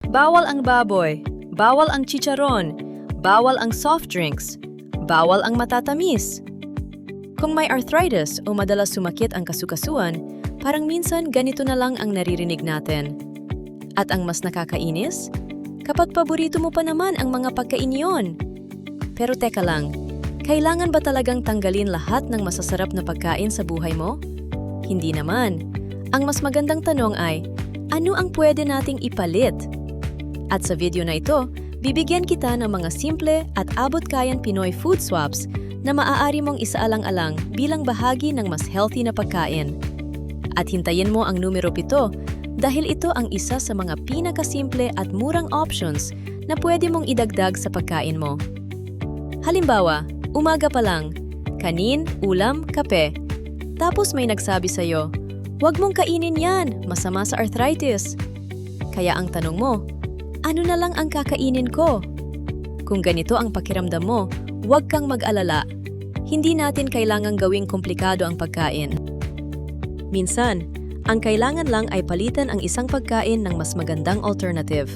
Bawal ang baboy, bawal ang chicharon, bawal ang soft drinks, bawal ang matatamis. Kung may arthritis o madalas sumakit ang kasukasuan, parang minsan ganito na lang ang naririnig natin. At ang mas nakakainis? Kapag paborito mo pa naman ang mga pagkain iyon. Pero teka lang, kailangan ba talagang tanggalin lahat ng masasarap na pagkain sa buhay mo? Hindi naman. Ang mas magandang tanong ay, ano ang pwede nating ipalit? At sa video na ito, bibigyan kita ng mga simple at abot-kayang Pinoy food swaps na maaari mong isaalang-alang bilang bahagi ng mas healthy na pagkain. At hintayin mo ang numero 7 dahil ito ang isa sa mga pinakasimple at murang options na pwede mong idagdag sa pagkain mo. Halimbawa, umaga pa lang, kanin, ulam, kape. Tapos may nagsabi sa'yo, "Huwag mong kainin yan, masama sa arthritis." Kaya ang tanong mo, ano na lang ang kakainin ko? Kung ganito ang pakiramdam mo, huwag kang mag-alala. Hindi natin kailangang gawing komplikado ang pagkain. Minsan, ang kailangan lang ay palitan ang isang pagkain ng mas magandang alternative.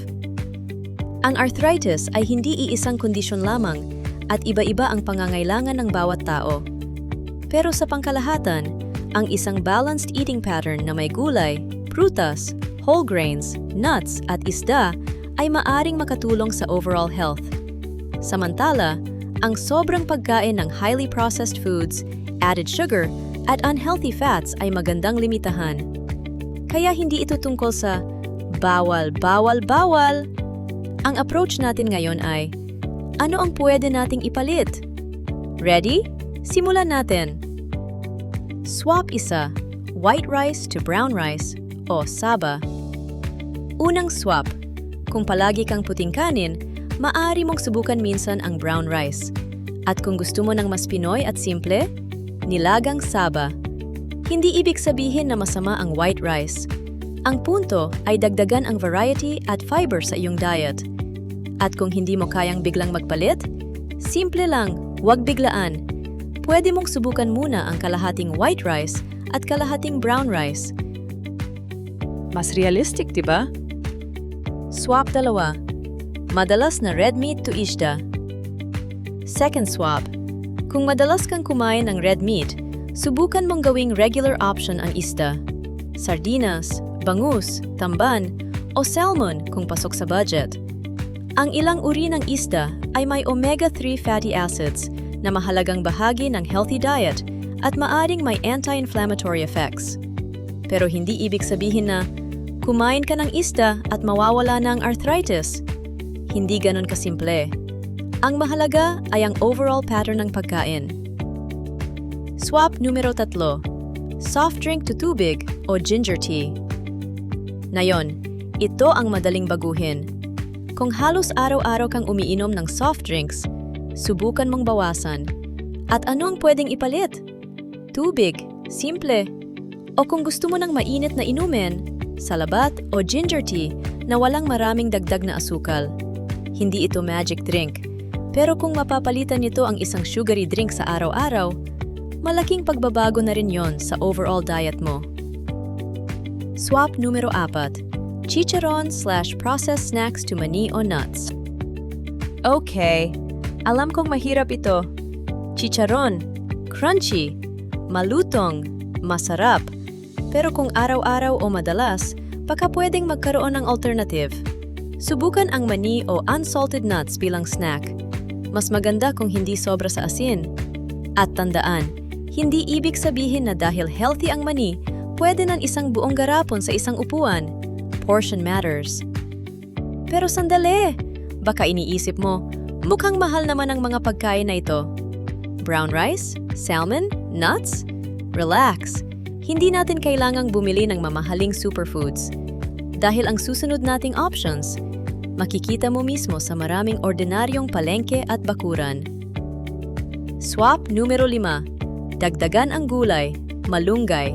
Ang arthritis ay hindi iisang kondisyon lamang at iba-iba ang pangangailangan ng bawat tao. Pero sa pangkalahatan, ang isang balanced eating pattern na may gulay, prutas, whole grains, nuts at isda ay maaring makatulong sa overall health. Samantala, ang sobrang pagkain ng highly processed foods, added sugar, at unhealthy fats ay magandang limitahan. Kaya hindi ito tungkol sa bawal, bawal, bawal. Ang approach natin ngayon ay, ano ang pwede nating ipalit? Ready? Simulan natin. Swap isa, white rice to brown rice o saba. Unang swap. Kung palagi kang puting kanin, maaari mong subukan minsan ang brown rice. At kung gusto mo ng mas Pinoy at simple, nilagang saba. Hindi ibig sabihin na masama ang white rice. Ang punto ay dagdagan ang variety at fiber sa iyong diet. At kung hindi mo kayang biglang magpalit, simple lang, huwag biglaan. Pwede mong subukan muna ang kalahating white rice at kalahating brown rice. Mas realistic, diba? Swap 2. Madalas na red meat to isda. Second swap. Kung madalas kang kumain ng red meat, subukan mong gawing regular option ang isda. Sardinas, bangus, tamban, o salmon kung pasok sa budget. Ang ilang uri ng isda ay may omega-3 fatty acids na mahalagang bahagi ng healthy diet at maaring may anti-inflammatory effects. Pero hindi ibig sabihin na kumain ka ng isda at mawawala na ang arthritis. Hindi ganun kasimple. Ang mahalaga ay ang overall pattern ng pagkain. Swap numero 3. Soft drink to tubig o ginger tea. Ngayon, ito ang madaling baguhin. Kung halos araw-araw kang umiinom ng soft drinks, subukan mong bawasan. At ano ang pwedeng ipalit? Tubig, simple. O kung gusto mo ng mainit na inumin, salabat o ginger tea na walang maraming dagdag na asukal. Hindi ito magic drink. Pero kung mapapalitan nito ang isang sugary drink sa araw-araw, malaking pagbabago na rin yon sa overall diet mo. Swap numero 4. Chicharon/processed snacks to mani o nuts. Okay, alam kong mahirap ito. Chicharon, crunchy, malutong, masarap. Pero kung araw-araw o madalas, baka pwedeng magkaroon ng alternative. Subukan ang mani o unsalted nuts bilang snack. Mas maganda kung hindi sobra sa asin. At tandaan, hindi ibig sabihin na dahil healthy ang mani, pwede ng isang buong garapon sa isang upuan. Portion matters. Pero sandali! Baka iniisip mo, mukhang mahal naman ang mga pagkain na ito. Brown rice? Salmon? Nuts? Relax! Hindi natin kailangang bumili ng mamahaling superfoods. Dahil ang susunod nating options, makikita mo mismo sa maraming ordinaryong palengke at bakuran. Swap numero 5. Dagdagan ang gulay, malunggay.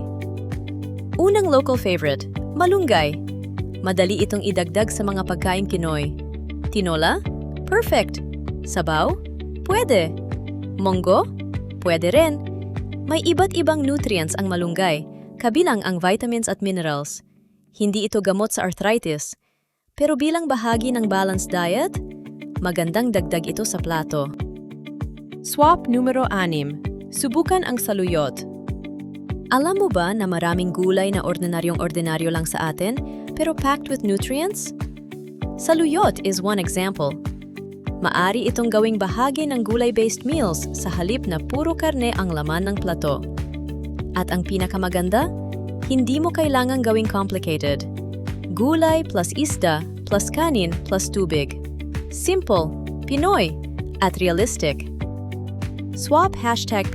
Unang local favorite, malunggay. Madali itong idagdag sa mga pagkain Pinoy. Tinola? Perfect. Sabaw? Pwede. Monggo? Pwede rin. May iba't ibang nutrients ang malunggay, kabilang ang vitamins at minerals. Hindi ito gamot sa arthritis, Pero bilang bahagi ng balanced diet, magandang dagdag ito sa plato. Swap numero 6. Subukan ang saluyot. Alam mo ba na maraming gulay na ordinaryong-ordinaryo lang sa atin, pero packed with nutrients? Saluyot is one example. Maari itong gawing bahagi ng gulay-based meals sa halip na puro karne ang laman ng plato. At ang pinakamaganda, hindi mo kailangang gawing complicated. Gulay plus isda plus kanin plus tubig. Simple, Pinoy, at realistic. Swap #7.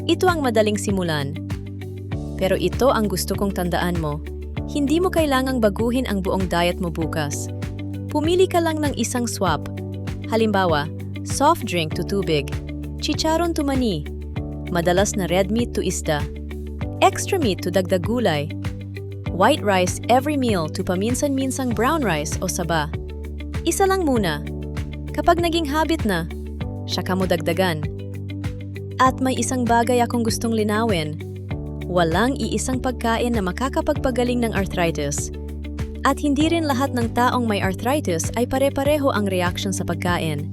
Ito ang madaling simulan. Pero ito ang gusto kong tandaan mo. Hindi mo kailangang baguhin ang buong diet mo bukas. Pumili ka lang ng isang swap. Halimbawa, soft drink to tubig, chicharon to mani, madalas na red meat to isda, extra meat to dagdag gulay, white rice every meal to paminsan-minsang brown rice o saba. Isa lang muna. Kapag naging habit na, saka mo dagdagan. At may isang bagay akong gustong linawin. Walang iisang pagkain na makakapagpagaling ng arthritis. At hindi rin lahat ng taong may arthritis ay pare-pareho ang reaction sa pagkain.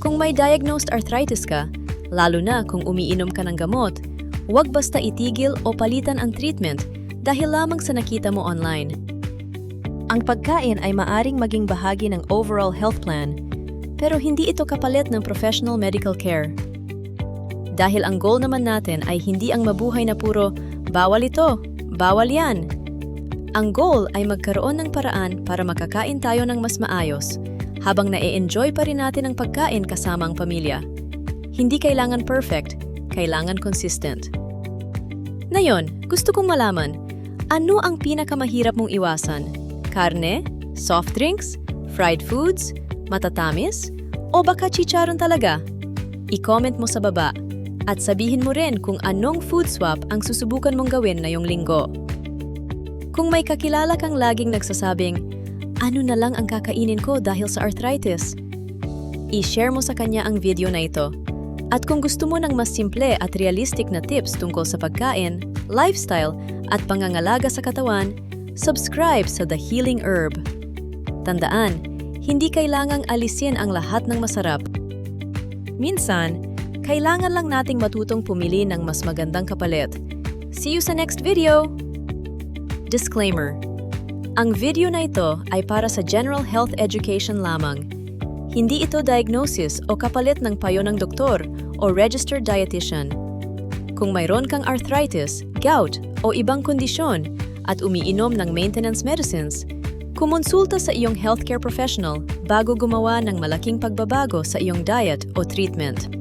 Kung may diagnosed arthritis ka, lalo na kung umiinom ka ng gamot, huwag basta itigil o palitan ang treatment dahil lamang sa nakita mo online. Ang pagkain ay maaring maging bahagi ng overall health plan, pero hindi ito kapalit ng professional medical care. Dahil ang goal naman natin ay hindi ang mabuhay na puro, bawal ito, bawal yan. Ang goal ay magkaroon ng paraan para makakain tayo ng mas maayos, habang na-enjoy pa rin natin ang pagkain kasama ang pamilya. Hindi kailangan perfect, kailangan consistent. Ngayon, gusto kong malaman, ano ang pinakamahirap mong iwasan? Karne? Soft drinks? Fried foods? Matatamis? O baka chicharon talaga? I-comment mo sa baba. At sabihin mo rin kung anong food swap ang susubukan mong gawin ngayong linggo. Kung may kakilala kang laging nagsasabing, ano na lang ang kakainin ko dahil sa arthritis? I-share mo sa kanya ang video na ito. At kung gusto mo ng mas simple at realistic na tips tungkol sa pagkain, lifestyle, at pangangalaga sa katawan, subscribe sa The Healing Herb. Tandaan, hindi kailangang alisin ang lahat ng masarap. Minsan, kailangan lang nating matutong pumili ng mas magandang kapalit. See you sa next video! Disclaimer: ang video na ito ay para sa general health education lamang. Hindi ito diagnosis o kapalit ng payo ng doktor o registered dietitian. Kung mayroon kang arthritis, gout o ibang kondisyon at umiinom ng maintenance medicines, kumonsulta sa iyong healthcare professional bago gumawa ng malaking pagbabago sa iyong diet o treatment.